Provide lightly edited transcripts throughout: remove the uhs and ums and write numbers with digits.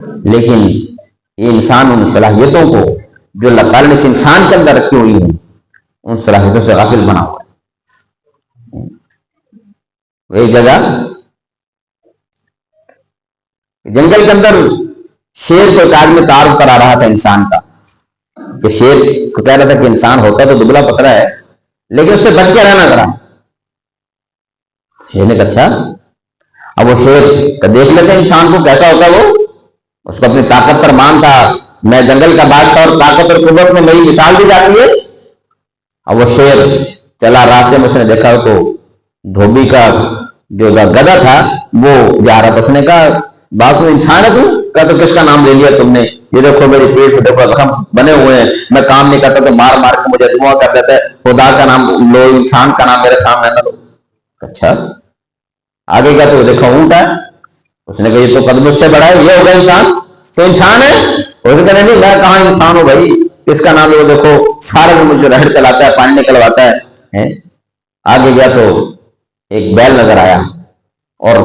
لیکن یہ انسان ان صلاحیتوں کو جو اللہ تعالیٰ نے اس انسان کے اندر رکھی ہوئی ہیں ان صلاحیتوں سے غافل بنا ہوا ہے۔ ایک جگہ جنگل کے اندر شیر کو ایک آدمی تعارف کرا رہا تھا انسان کا، کہ شیر کو کہہ رہا تھا کہ انسان ہوتا تو دبلا پتلا ہے لیکن اس سے بچ کے رہنا ذرا۔ شیر نے کہا اچھا، اب وہ شیر دیکھ لیتے انسان کو کیسا ہوتا وہ، اس کو اپنی طاقت پر مان تھا، میں جنگل کا بادشاہ اور طاقت اور قوت میں میری مثال دی جاتی ہے۔ اب وہ شیر چلا، راستے میں اس نے دیکھا تو دھوبی کا جو گدھا تھا وہ جا رہا تھا۔ اس نے کہا باپ انسان ہے تو کہا تو کس کا نام لے لیا تم نے، یہ دیکھو میری پیٹ سے دیکھو زخم بنے ہوئے ہیں، میں کام نہیں کرتا تو مار مار کے مجھے دعا کر دیتا ہے، خدا کا نام لو، انسان کا نام میرے سامنے نہ لو۔ اچھا آگے کا تو دیکھو اونٹ ہے، اس نے کہا یہ تو قد مجھ سے بڑا ہے، یہ ہوگا انسان، تو انسان ہے؟ اس نے کہا نہیں میں کہاں انسان ہوں بھائی، اس کا نام لو، دیکھو سارے دن مجھے رہڑ چلاتا ہے، پانی نکلواتا ہے۔ آگے گیا تو ایک بیل نظر آیا، اور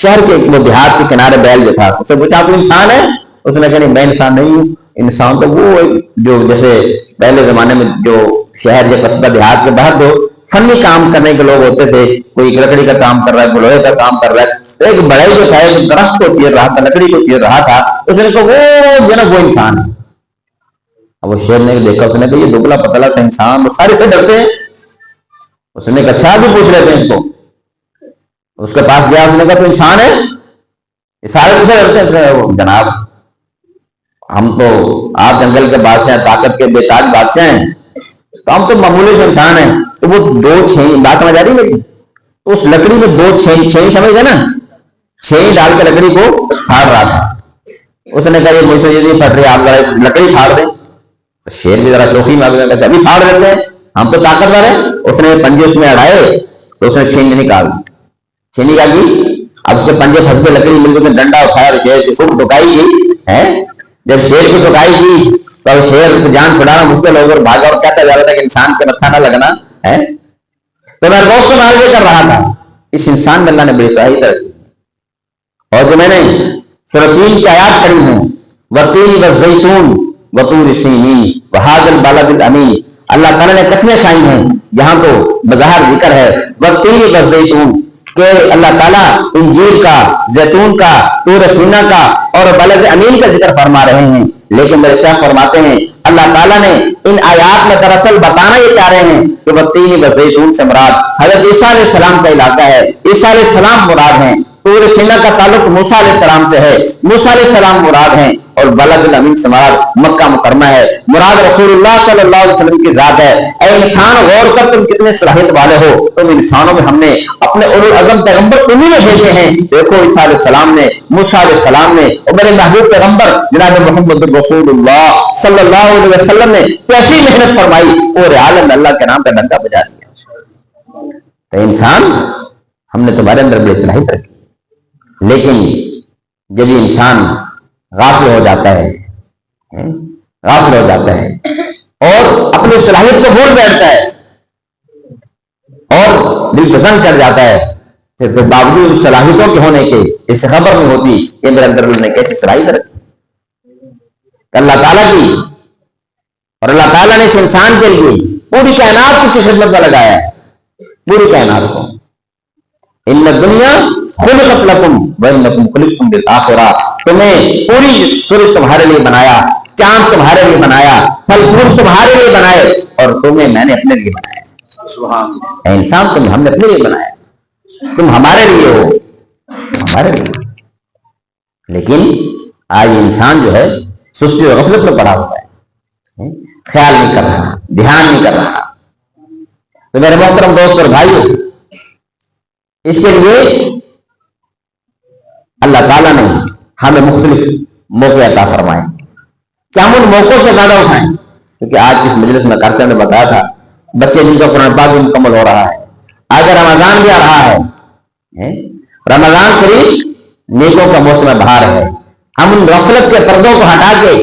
شہر کے وہ دیہات کے کنارے بیل جو تھا، اس سے پوچھا آپ انسان ہے؟ اس نے کہا نہیں میں انسان نہیں ہوں، انسان تو وہ جو جیسے پہلے زمانے میں جو شہر یا قصبہ دیہات کے باہر جو فنی کام کرنے کے لوگ ہوتے تھے، کوئی لکڑی کا کام کر رہا ہے، کوئی لوہے کا کام کر رہا ہے، ایک بڑائی جو تھا ایک درخت کو چیر رہا تھا، لکڑی کو چیر رہا تھا، اس نے کہا وہ جناب وہ انسان ہے۔ اب وہ شیر نے دیکھا، اس نے کہا یہ دبلا پتلا سا انسان، وہ سارے سے ڈرتے ہیں۔ اس نے کہا اچھا بھی پوچھ لیتے ہیں اس کو، اس کے پاس گیا، اس نے کہا تو انسان ہے؟ یہ سارے کسے ڈرتے ہیں؟ جناب ہم تو آپ جنگل کے بادشاہ ہیں، طاقت کے بے تاج بادشاہ ہیں، تو ہم تو معمولی سے انسان ہیں۔ تو وہ دو چھینی بات سمجھ آ رہی ہے، تو اس لکڑی میں دو چھینی سمجھ گئے نا، چھینی ڈال کے لکڑی کو پھاڑ رہا تھا۔ اس نے کہا یہ مجھ سے یہ نہیں پھٹ رہی، آپ ذرا لکڑی پھاڑ دیں۔ شیر بھی ذرا شوخی میں ابھی پھاڑ دیتے ہیں، ہم تو طاقتور ہیں۔ اس نے پنجے اس میں اڑائے تو اس نے چھینی نکال دی، چھینی کا دی، اب اس کے پنجے پھنس کے لکڑی مل کے ڈنڈا اٹھایا، شیر کی خوب ٹکائی کی ہے۔ جب شیر کی ٹکائی کی تو شیر کو جان چھڑانا مشکل ہو گیا، بھاگا اور کہتا جا رہا تھا کہ انسان کے متھا نہ لگنا ہے۔ تو میں دوست کو آگے کر رہا تھا، اس انسان میں اللہ نے بڑی صحیح رکھی، اور جو میں نے سورۃ تین کی آیات پڑھی ہیں، والتین والزیتون وطور سینین وہذا البلد الامین، اللہ تعالیٰ نے قسمیں کھائی ہیں، یہاں تو بظاہر ذکر ہے والتین والزیتون کہ اللہ تعالیٰ انجیل کا، زیتون کا، طور سینا کا اور بلد امین کا ذکر فرما رہے ہیں، لیکن میرے شیخ فرماتے ہیں اللہ تعالیٰ نے ان آیات میں دراصل بتانا یہ چاہ رہے ہیں کہ والتین والزیتون سے مراد حضرت عیسیٰ علیہ السلام کا علاقہ ہے، عیسیٰ علیہ السلام مراد ہیں، طور سینا کا تعلق موسیٰ علیہ السلام سے ہے، موسیٰ علیہ السلام مراد ہیں، اور بلد الامین سے مراد مکہ مکرمہ ہے، مراد رسول اللہ صلی اللہ علیہ وسلم کی ذات ہے۔ اے انسان غور کر تم کتنے صلاحیت والے ہو، تم انسانوں میں ہم نے اپنے اولو العزم پیغمبر تمہیں نے بھیجے ہیں۔ دیکھو عیسیٰ علیہ السلام نے، موسیٰ علیہ السلام نے، اور میرے محبوب پیغمبر جناب محمد رسول اللہ صلی اللہ علیہ وسلم نے کیسی محنت فرمائی، اور عالم میں اللہ کے نام کا ڈنڈا بجا دیا۔ اے انسان ہم نے تمہارے اندر بڑی صلاحیت رکھی، لیکن جب یہ انسان غافل ہو جاتا ہے اور اپنی صلاحیت کو بھول بیٹھتا ہے اور دل پسند چڑھ جاتا ہے، پھر باوجود صلاحیتوں کے ہونے کے اس سے خبر نہیں ہوتی کہ میرے اندر اللہ نے کیسی صلاحیت رکھی اللہ تعالیٰ کی، اور اللہ تعالیٰ نے اس انسان کے لیے پوری کائنات کی خدمت میں لگایا ہے، پوری کائنات کو۔ ان الدنیا خلقت لکم وانکم خلقتم للآخرہ، تمہیں پوری سورج تمہارے لیے بنایا، چاند تمہارے لیے بنایا، پھل پھول تمہارے لیے بنائے، اور تمہیں میں نے اپنے لیے بنایا۔ سبحان اللہ، اے انسان تم ہم نے اپنے لیے بنایا، تم ہمارے لیے ہو، ہمارے لیے۔ لیکن آج انسان جو ہے سستی اور غفلت میں پڑا ہوا ہے، خیال نہیں کر رہا، دھیان نہیں کر رہا۔ تو میرے محترم دوست اور بھائیو، اس کے لیے اللہ تعالیٰ نے ہمیں مختلف موقع عطا فرمائے کہ ہم ان موقعوں سے زیادہ اٹھائیں، کیونکہ آج کس مجلس میں قرصے نے بتایا تھا بچے جن کا قرآن پاک بھی مکمل ہو رہا ہے، آگے رمضان بھی آ رہا ہے، رمضان شریف نیکوں کا موسم بہار ہے، ہم ان غفلت کے پردوں کو ہٹا کے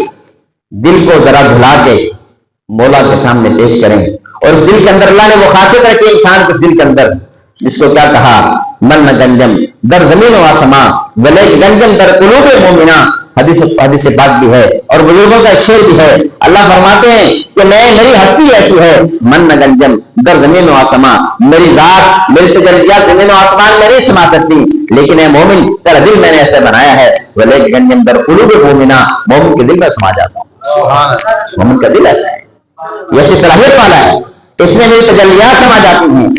دل کو ذرا دھلا کے مولا کے سامنے پیش کریں، اور اس دل کے اندر اللہ نے وہ خاصیت رکھی انسان کے اس دل کے اندر، جس کو کیا کہا من گنجم در زمین و آسمان ولیک گنجم در قلوب مومنہ، حدیث پاک بھی ہے اور بزرگوں کا شعر بھی ہے. اللہ فرماتے ہیں کہ میری ہستی ایسی ہے من نہ گنجم در زمین و آسمان، میری ذات میری تجلیات زمین و آسمان میں نہیں سما سکتی، لیکن اے مومن تیرا دل میں نے ایسے بنایا ہے وَلَيْكَ گنجم در قلوب مومنا، مومن کے دل میں سما جاتا ہوں. مومن کا دل ایسا ہے، ایسی صلاحیت والا ہے، اس میں میری تجلیات سما جاتی ہیں.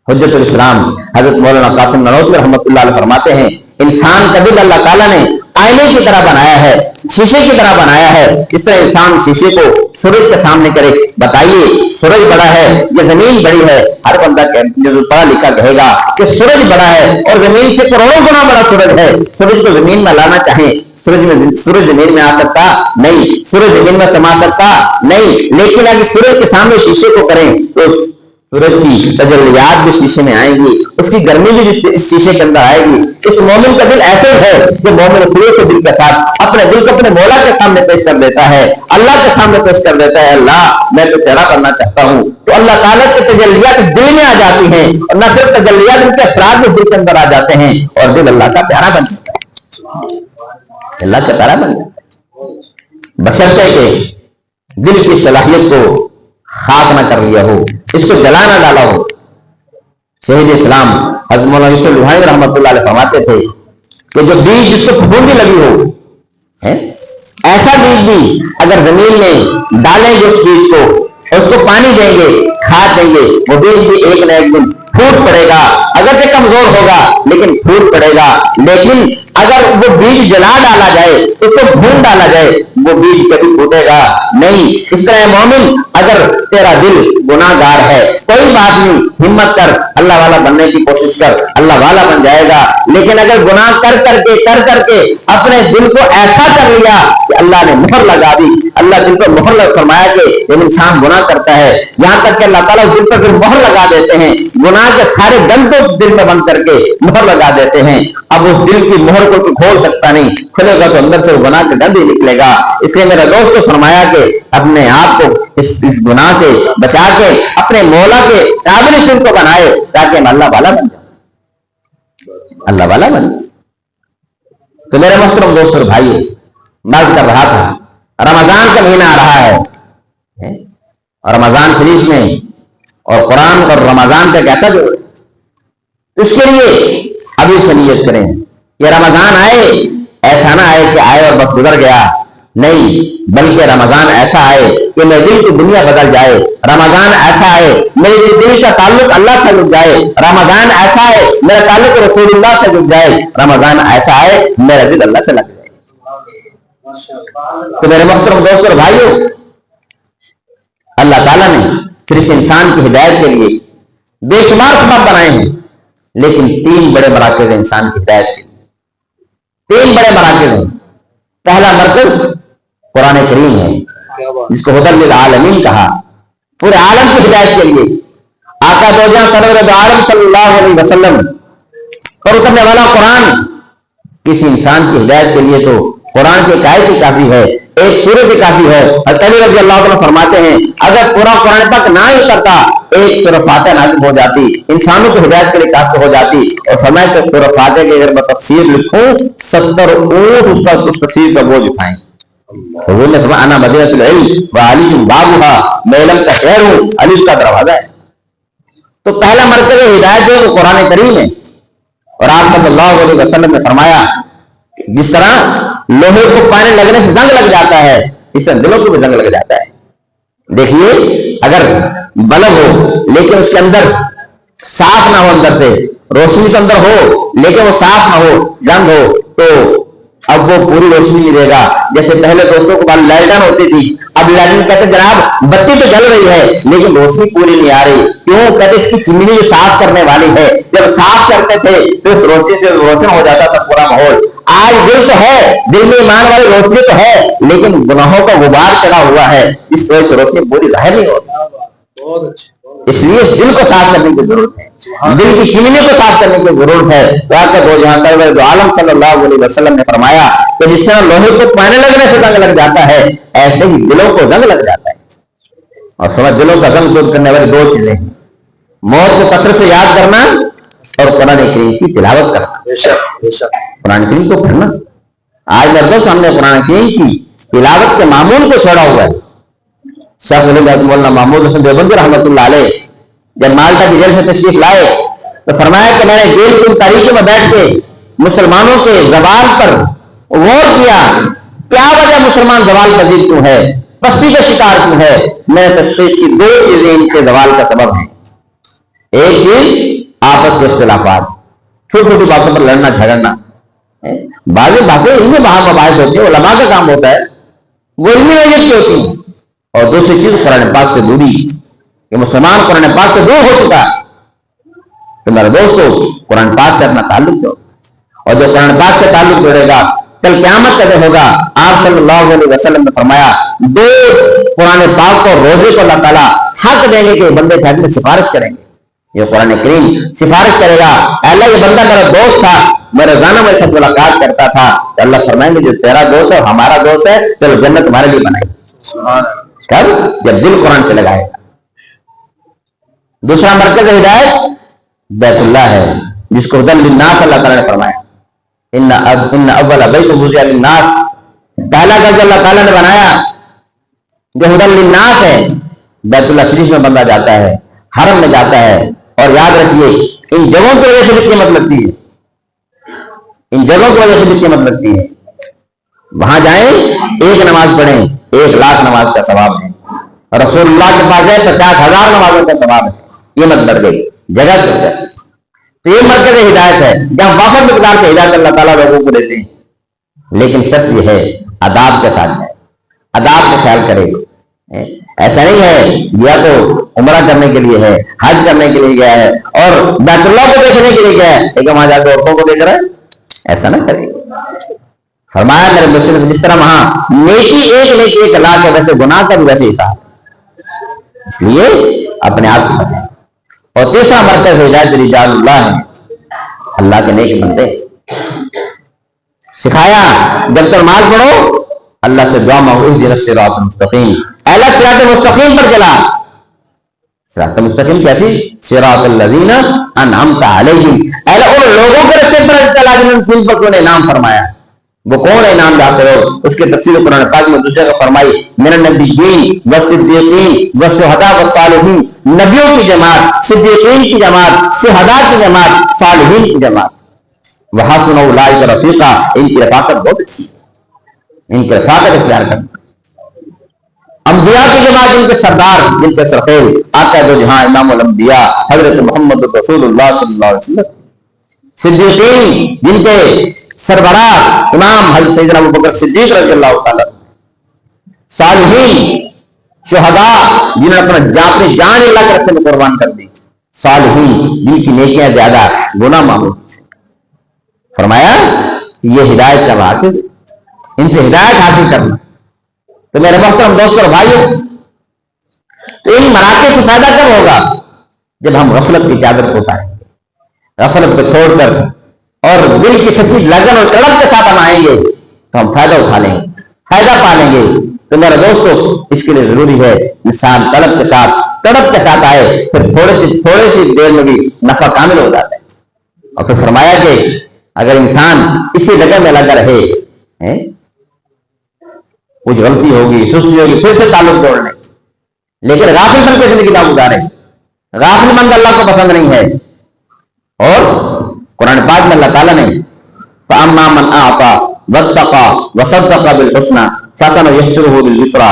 حجت الاسلام حضرت مولانا قاسم نانوتوی رحمۃ اللہ علیہ فرماتے ہیں انسان کا دل اللہ تعالیٰ نے آئینے کی طرح بنایا ہے، شیشے کی طرح بنایا ہے. اس طرح انسان شیشے کو سورج کے سامنے کرے، بتائیے سورج بڑا ہے یا زمین بڑی ہے؟ ہر بندہ جو پڑھا لکھا کہے گا کہ سورج بڑا ہے اور زمین سے کروڑوں گنا بڑا سورج ہے. سورج کو زمین میں لانا چاہیں، سورج زمین میں آ سکتا نہیں، سورج زمین میں سما سکتا نہیں، لیکن اگر سورج کے سامنے شیشے کو کریں تو سورج کی تجلیات بھی شیشے میں آئیں گی، اس کی گرمی بھی اس شیشے کے اندر آئے گی. اس مومن کا دل ایسے ہے کہ مومن خلوص کے دل کے ساتھ اپنے دل کو اپنے مولا کے سامنے پیش کر دیتا ہے، اللہ کے سامنے پیش کر دیتا ہے. اللہ میں تو تیرا کرنا چاہتا ہوں، تو اللہ تعالیٰ کی تجلیات اس دل میں آ جاتی ہیں، اور نہ صرف تجلیات ان کے اثرات بھی دل کے اندر آ جاتے ہیں اور دل اللہ کا پیارا بن جاتا ہے، اللہ کا پیارا بن جاتا ہے، بشرطے کہ دل کی صلاحیت کو خاک نہ کر لیا ہو، اس کو جلا نہ ڈالا ہو. شہید اسلام حضرت مولانا یوسف لدھیانوی رحمۃ اللہ علیہ فرماتے تھے کہ جو بیج جس کو پھپھوندی لگی ہو، ایسا بیج بھی اگر زمین میں ڈالیں گے اس بیج کو، اس کو پانی دیں گے، کھاد دیں گے، وہ بیج بھی ایک نہ ایک دن پھوٹ پڑے گا. اگرچہ کمزور ہوگا لیکن پھوٹ پڑے گا. لیکن اگر وہ بیج جلا ڈالا جائے، اس کو بھون ڈالا جائے، وہ بیج کبھی پھوٹے گا نہیں. اس طرح مومن اگر تیرا دل گناہ گار ہے کوئی بات نہیں، ہمت کر، اللہ والا بننے کی کوشش کر، اللہ والا بن جائے گا. لیکن اگر گناہ کر کر کے اپنے دل کو ایسا کر لیا کہ اللہ نے مہر لگا دی، اللہ دل پر مہر فرمایا کہ جب انسان گناہ کرتا ہے یہاں تک کہ اللہ تعالیٰ دل پر مہر لگا دیتے ہیں، گناہ کے سارے گند کو دل میں بند کر کے مہر لگا دیتے ہیں. اب اس دل کی مہر کو کھول سکتا نہیں، کھلے گا تو اندر سے وہ گناہ کا گند ہی نکلے گا. اس لیے میرا دوست کو فرمایا کہ اپنے آپ کو اس گناہ سے بچا کے اپنے مولا کے قابل سن کو بنائے تاکہ ہم اللہ والا بن جائے، اللہ والا بن جائے. تو میرے محترم دوست اور بھائی، بات کر رہا تھا رمضان کا مہینہ آ رہا ہے اور رمضان شریف میں اور قرآن اور رمضان کا کیسا جو اس کے لیے ابھی سے نیت کریں کہ رمضان آئے، ایسا نہ آئے کہ آئے اور بس گزر گیا، نہیں، بلکہ رمضان ایسا آئے کہ میرے دل کی دنیا بدل جائے. رمضان ایسا آئے میرے دل کا تعلق اللہ سے جڑ جائے. رمضان ایسا آئے میرا تعلق رسول اللہ سے جڑ جائے. رمضان ایسا آئے میرا دل اللہ سے لگ جائے. تو میرے محترم دوستوں اور بھائیوں، اللہ تعالیٰ نے پھر اس انسان کی ہدایت کے لیے بے شمار سبب بنائے ہیں، لیکن 3 بڑے مراکز ہیں انسان کی ہدایت کے لیے. 3 بڑے مراکز ہیں. پہلا مرکز قرآن کریم ہے، جس کو ہدی للعالمین کہا، پورے عالم کی ہدایت کے لیے. آقا دو جہاں سرور دو عالم صلی اللہ علیہ وسلم پر اترنے والا قرآن کسی انسان کی ہدایت کے لیے تو قرآن کی ایک آیت ہی کافی ہے، ایک سورت ہی کافی ہے. حضرت علی رضی اللہ عنہ فرماتے ہیں اگر پورا قرآن تک نہ ہی اترتا، ایک سورہ فاتحہ نازل ہو جاتی، انسانوں کی ہدایت کے لیے کافی ہو جاتی. اور فرمایا کہ سورہ فاتحہ کی اگر میں تفسیر لکھوں 70 اونٹ اس پر اس تفسیر کا بوجھ اٹھائیں. حضور نے فرمایا انا مدینۃ العلم وعلی بابها، میں علم کا شہر ہوں، علی اس کا دروازہ ہے. تو پہلا مرکز ہدایت ہے وہ قرآن کریم ہے. اور آپ صلی اللہ علیہ وسلم نے فرمایا جس طرح لوہے کو پانی لگنے سے زنگ لگ جاتا ہے، اس طرح دلوں کو بھی زنگ لگ جاتا ہے. دیکھیے اگر بلب ہو لیکن اس کے اندر صاف نہ ہو، اندر سے روشنی کے اندر ہو لیکن وہ صاف نہ ہو، زنگ ہو، تو اب وہ پوری روشنی نہیں دے گا. جیسے پہلے دوستوں کو لائٹن ہوتی تھی، اب لائٹن کہتے جناب بتی تو جل رہی ہے لیکن روشنی پوری نہیں آ رہی. کیوں؟ کہتے اس کی چمنی جو صاف کرنے والی ہے، جب صاف کرتے تھے تو اس روشنی سے روشن ہو جاتا تھا پورا ماحول. آج دل تو ہے، دل میں ایمان والی روشنی تو ہے، لیکن گناہوں کا غبار چڑھا ہوا ہے، اس وجہ سے روشنی پوری ظاہر نہیں ہوتی. اس لیے اس دل کو صاف کرنے کی ضرورت ہے، دل کی چمنی کو صاف کرنے کی ضرورت ہے. دو جہاں سرور دو عالم صلی اللہ علیہ وسلم نے فرمایا کہ جس طرح لوہے کو پانی لگنے سے زنگ لگ جاتا ہے، ایسے ہی دلوں کو زنگ لگ جاتا ہے. اور سمجھ دلوں کا زنگ دور کرنے والی 2 چیزیں ہیں، موت کو کثرت سے یاد کرنا اور قرآن کریم کی تلاوت کرنا. قرآن کریم کو پڑھنا آج مردوں سامنے قرآن کریم کی تلاوت کے معمول کو چھوڑا ہوا ہے. شیخ مولانا محمود حسن دیوبندی رحمۃ اللہ علیہ جب مالٹا کی جیل سے تشریف لائے تو فرمایا کہ میں نے جیل کی تاریخی میں بیٹھ کے مسلمانوں کے زوال پر غور کیا. کیا وجہ مسلمان زوال پذیر کیوں ہے, پستی کا شکار کیوں ہے؟ میں نے تشخیص کی 2 چیزیں ان کے زوال کا سبب ہیں. ایک چیز آپس کے اختلافات, چھوٹی چھوٹی باتوں پر لڑنا جھگڑنا. بعض باتیں علمی مباحث ہوتے ہیں, علماء کا کام ہوتا ہے, وہ علمی نوعیت کی ہوتی ہیں. اور دوسری چیز قرآن پاک سے دوری, کہ مسلمان قرآن پاک سے دور ہو چکا. تو میرے دوستو قرآن پاک سے اپنا تعلق دو, اور جو قرآن پاک سے تعلق جوڑے گا کل قیامت کا دن ہوگا. آپ صلی اللہ علیہ وسلم نے فرمایا 2 قرآن پاک کو روزے کو اللہ تعالیٰ حق دینے کے بندے کے حق میں سفارش کریں گے. یہ قرآن کریم سفارش کرے گا, اللہ یہ بندہ میرا دوست تھا, میں روزانہ میرے ساتھ ملاقات کرتا تھا. تو اللہ فرمائیں گے جو تیرا دوست ہے ہمارا دوست ہے, چلو جنت تمہارے لیے بنائی. کب؟ جب دل قرآن سے لگائے گا. دوسرا مرکز ہدایت بیت اللہ ہے, جس کو ہدی للناس اللہ تعالیٰ نے فرمایا ان اول بیت وضع للناس, پہلا گھر جو اللہ تعالیٰ نے بنایا جو ہدی للناس ہے, بیت اللہ شریف میں بندہ جاتا ہے, حرم میں جاتا ہے. اور یاد رکھیے ان جگہوں کی وجہ سے بھی قیمت لگتی ہے, ان جگہوں کی وجہ سے بھی قیمت لگتی ہے. وہاں جائیں, 1 نماز پڑھیں, 1 لاکھ نماز کا ثواب ہے. رسول اللہ کے پاس ہے 50,000 نمازوں کا ثواب ہے. قیمت بڑھ گئی جگہ کی وجہ سے. تو یہ مرکز ہدایت ہے جہاں وافر مقدار سے ہدایت اللہ تعالیٰ لوگوں کو دیتے ہیں. لیکن شرط یہ ہے آداب کے ساتھ ہے, آداب کا خیال کرے. ایسا نہیں ہے یا تو عمرہ کرنے کے لیے ہے, حج کرنے کے لیے گیا ہے اور بیت اللہ کو دیکھنے کے لیے گیا ہے, لیکن وہاں جا کے عورتوں کو دیکھ رہا ہے, ایسا نہ کرے. فرمایا میرے مسلم جس طرح وہاں نیکی نیکی 1 لاکھ ہے, ویسے گناہ کا بھی ویسے حساب, اس لیے اپنے آپ کو بچائیں. اور تیسرا مرکز ہدایت رجال اللہ ہے, اللہ کے نیک بندے. سکھایا جب تک نماز پڑھو اللہ سے دعا مانگو اہدنا الصراط المستقیم, اعلیٰ صراط مستقیم پر چلا. صراط مستقیم کیسی؟ صراط الذین انعمت علیہم, اعلیٰ ان لوگوں کے راستے پر چلا جن پر انہیں انعام فرمایا. وہ کون ہے انعام یافتہ لوگ؟ اس کی تفصیل قرآن پاک میں دوسرے کو فرمائی من النبیین والصدیقین والشہداء والصالحین, نبیوں کی جماعت, صدیقین کی جماعت, شہداء کی جماعت, صالحین کی جماعت. وحسن اولئک رفیقا, ان کی رفاقت بہت اچھی ہے, ان کی رفاقت اختیار کرنا. انبیاء کی جماعت جن کے سردار, جن کے سرخیل آقا دو جہاں امام الانبیاء حضرت محمد رسول اللہ صلی اللہ علیہ وسلم. صدیقین جن کے سربراہ امام حضرت سیدنا ابوبکر صدیق رضی اللہ تعالی. صالحین شہداء جنہوں نے اپنی جان اللہ کے راستے میں قربان کر دی. صالحین جن کی نیکیاں زیادہ, گناہ معمول. فرمایا یہ ہدایت کا واقع, ان سے ہدایت حاصل کرنا. تو میرے محترم دوستوں اور بھائیوں, تو ان مراکز سے فائدہ کب ہوگا؟ جب ہم غفلت کی چادر کو اٹھائیں گے, غفلت کو چھوڑ کر اور دل کی سچی لگن اور تڑپ کے ساتھ ہم آئیں گے تو ہم فائدہ اٹھا لیں گے, فائدہ پا لیں گے. تو میرے دوستوں اس کے لیے ضروری ہے انسان تڑپ کے ساتھ آئے, پھر تھوڑی سی دیر میں بھی نفع کامل ہو جاتا ہے. اور پھر فرمایا کہ اگر انسان اسی لگن میں لگا رہے, کچھ غلطی ہوگی, سستی ہوگی, پھر سے تعلق توڑ لیں, لیکن غافل بن کے زندگی نہ گزارے. غافل مند اللہ کو پسند نہیں ہے. اور قرآن پاک میں اللہ تعالیٰ نے فَأَمَّا مَنْ أَعْطَى وَاتَّقَى وَصَدَّقَ بِالْحُسْنَى فَسَنُيَسِّرُهُ لِلْيُسْرَى,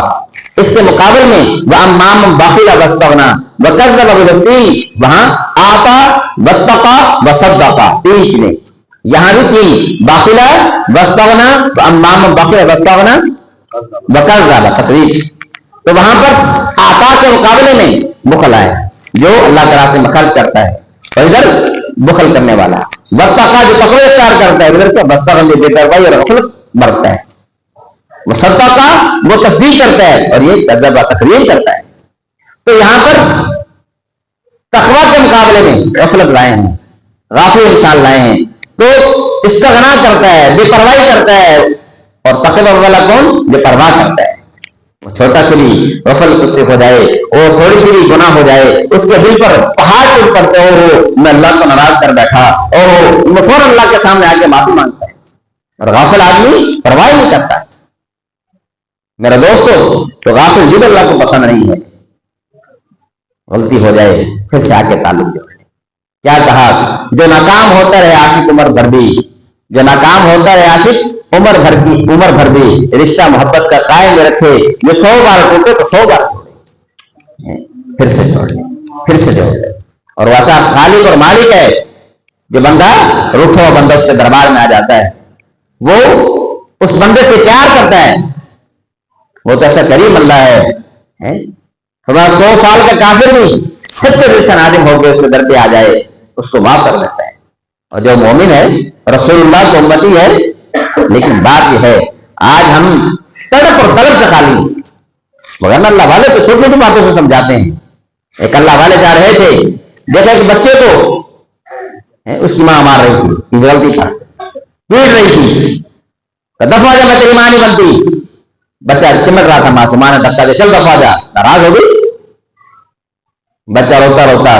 اس کے مقابل میں وَأَمَّا مَنْ بَخِلَ وَاسْتَغْنَىٰ وَكَذَّبَ بِالْحُسْنَى, وہاں آتا واتقى وصدق 3 چیزیں, یہاں بھی 3, باخلہ واستغنى, وَأَمَّا مَنْ بَخِلَ وَاسْتَغْنَىٰ وَكَذَّبَ تقریب. تو وہاں پر آتا کے مقابلے میں بخل ہے جو اللہ کے راستے میں خرچ کرتا ہے, اور ادھر بخل کرنے والا. واتقى جو تقوی اختیار کرتا ہے, ادھر کیا واستغنى بے پرواہی اور غفلت برتتا ہے. وصدق وہ تصدیق کرتا ہے, اور یہ کذب تقریر کرتا ہے. تو یہاں پر تقوی کے مقابلے میں غفلت لائے ہیں, غافل انسان لائے ہیں. تو استغنا کرتا ہے, بے پرواہی کرتا ہے. اور تقوی والا کون؟ بے پرواہ کرتا ہے. چھوٹا سی بھی غفل سستی ہو جائے اور تھوڑی سی بھی گناہ ہو جائے, اس کے دل پر پہاڑ ٹوٹ پڑتے ہو, میں اللہ کو ناراض کر بیٹھا, اور وہ فوراً اللہ کے سامنے آ کے معافی مانگتا ہے. اور غافل آدمی پرواہ نہیں کرتا. میرا دوستو تو غافل جب اللہ کو پسند نہیں ہے. غلطی ہو جائے پھر سے آ کے تعلق جوڑے. کیا کہا؟ جو ناکام ہوتا رہے عاشق عمر بھر بھی، جو ناکام ہوتا رہے عاشق عمر بھر بھی رشتہ محبت کا قائم رکھے. جو 100 بار ٹوٹے تو 100 بار توڑے، پھر سے جوڑ لے، پھر سے جوڑ لے. اور ویسا خالق اور مالک ہے. جو بندہ روٹھا ہوا بندہ اس کے دربار میں آ جاتا ہے، وہ اس بندے سے پیار کرتا ہے. وہ تو ایسا کریم اللہ ہے. خدا 100 سال کا کافر نہیں 70 دل سے نادم ہو کے اس کے در پہ آ جائے اس کو معاف کر دیتا ہے. اور جو مومن ہے رسول اللہ کو امتی ہے. لیکن بات یہ ہے آج ہم تڑپ اور طلب سے خالی، مگر اللہ والے تو چھوٹی چھوٹی باتوں سے سمجھاتے ہیں. ایک اللہ والے جا رہے تھے، دیکھا کہ بچے کو اس کی ماں مار رہی تھی، اس غلطی تھا، پیٹ رہی تھی. دفعہ جا میں تیری ماں نہیں بنتی. بچہ چمٹ رہا تھا ماں سے، ماں نے دھکا دیا، چل دفعہ جا. ناراض ہو گئی. بچہ روتا روتا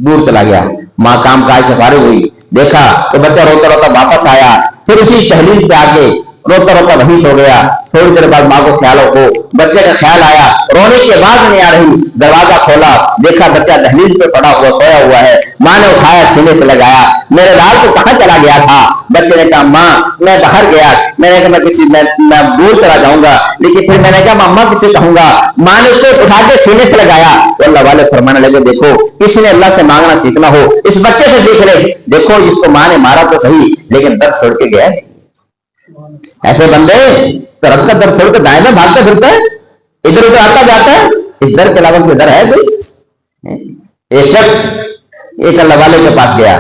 دور چلا گیا. ماں کام کاج سے فارغ ہوئی، دیکھا تو بچہ روتا روتا واپس آیا. پھر اسی تحلیل پہ آ کے روتا روتا وہیں سو گیا. تھوڑی دیر بعد ماں کو خیال ہو، بچے کا خیال آیا، رونے کی آواز نہیں آ رہی. دروازہ کھولا، دیکھا بچہ دہلیز پہ پڑا ہوا سویا ہوا ہے. ماں نے اٹھایا، سینے سے لگایا. میرے لال تو کہاں چلا گیا تھا؟ بچے نے کہا ماں میں باہر گیا. میں نے کہا میں دور چلا جاؤں گا. لیکن پھر میں نے کہا ماما کسے کہوں گا. ماں نے اس کو اٹھا کے سینے سے لگایا. تو اللہ والے فرمانے لگے دیکھو کسی نے اللہ سے مانگنا سیکھنا ہو اس بچے سے سیکھ لے. دیکھو جس کو ماں نے مارا تو صحیح لیکن درد چھوڑ کے گیا. ایسے بندے تو رب کا درد چھوڑ کے دائیں میں بھاگتا پھرتا ہے، ادھر ادھر آتا جاتا ہے. اس در کے علاوہ کوئی در ہے کوئی؟ ایک شخص ایک اللہ والے کے پاس گیا،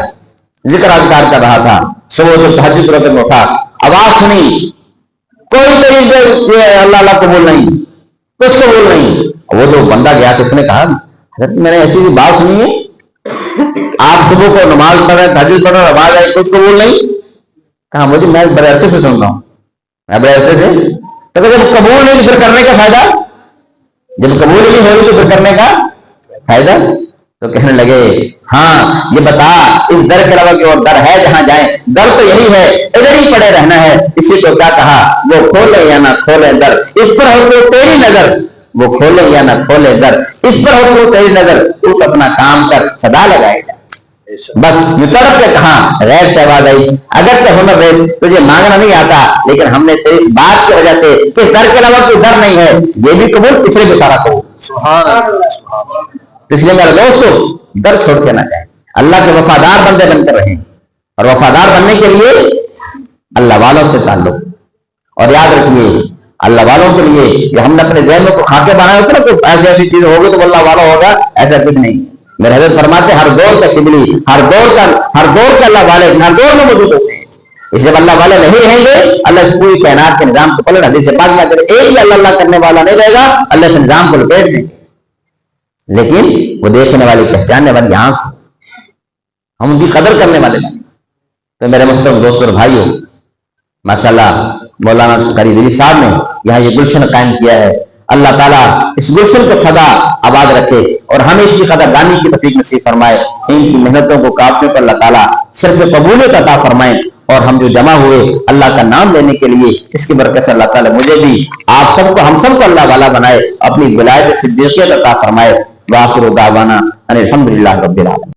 ذکر اذکار کر رہا تھا. صبح سے تہجد روتے میں اٹھا، آواز سنی، کوئی طریقے اللہ اللہ قبول نہیں، کچھ قبول نہیں. وہ جو بندہ گیا تو اس نے کہا حضرت میں نے ایسی بھی بات سنی ہے، آپ صبح کو نماز پڑھ رہے تہجد پڑھ رہے آواز آئی کچھ قبول نہیں. کہا مجھے میں بڑے عرصے سے سن رہا ہوں. میں بڑے عرصے سے تو جب قبول نہیں پھر کرنے کا فائدہ، جب قبول نہیں ہوگی تو پھر کرنے کا فائدہ. تو کہنے لگے ہاں یہ بتا اس در کے علاوہ کہ اور در ہے جہاں جائیں؟ در تو یہی ہے، ادھر ہی پڑے رہنا ہے. اسی کو کیا کہا؟ وہ کھولے یا نہ کھولے در، اس پر ہو تو تیری نظر. وہ کھولے یا نہ کھولے در، اس پر ہو تو تیری نظر. تو اپنا کام کر صدا لگائے گا. بس یہ طرف کے کہاں غیر سے آواز آئی اگر تو ہنر رہے تجھے مانگنا نہیں آتا لیکن ہم نے تیری اس بات کی وجہ سے کہ در کے علاوہ کوئی در نہیں ہے یہ بھی قبول، پچھلے بھی سارا قبول. سبحان اللہ. اس لیے میرے دوستو در چھوڑ کے نہ جائیں، اللہ کے وفادار بندے بن کر رہیں. اور وفادار بننے کے لیے اللہ والوں سے تعلق. اور یاد رکھیے اللہ والوں کے لیے جو ہم نے اپنے ذہن میں کو خاکے بنائے ہوتے نا کچھ ایسی ایسی چیز ہوگی تو اللہ والا ہوگا، ایسا کچھ نہیں. میرے حضرت فرماتے ہر دور کا شبلی، ہر دور کا اللہ والے ہر دور میں موجود ہوتے ہیں. اس جب اللہ والے نہیں رہیں گے اللہ اس پوری کائنات کے نظام کو پلٹ حدیث پاک میں کرے ایک بھی اللہ کرنے والا نہیں رہے گا، اللہ اس نظام کو لپیٹ دیں گے. لیکن وہ دیکھنے والی پہچاننے والی آنکھ، ہم ان کی قدر کرنے والے نہیں. تو میرے محترم دوستوں اور بھائیوں، ماشاءاللہ مولانا قاری دلی صاحب نے یہاں یہ گلشن قائم کیا ہے. اللہ تعالیٰ اس گلشن کو سدا آباد رکھے اور ہمیں اس کی قدردانی کی توفیق نصیب فرمائے. ان کی محنتوں کو کافی پر اللہ تعالیٰ صرف قبولیت عطا فرمائے. اور ہم جو جمع ہوئے اللہ کا نام لینے کے لیے اس کی برکت سے اللہ تعالیٰ مجھے بھی آپ سب کو ہم سب کو اللہ والا بنائے، اپنی ولایت صدیقیت عطا فرمائے. وآخر دعوانا ان الحمدللہ رب العالمین.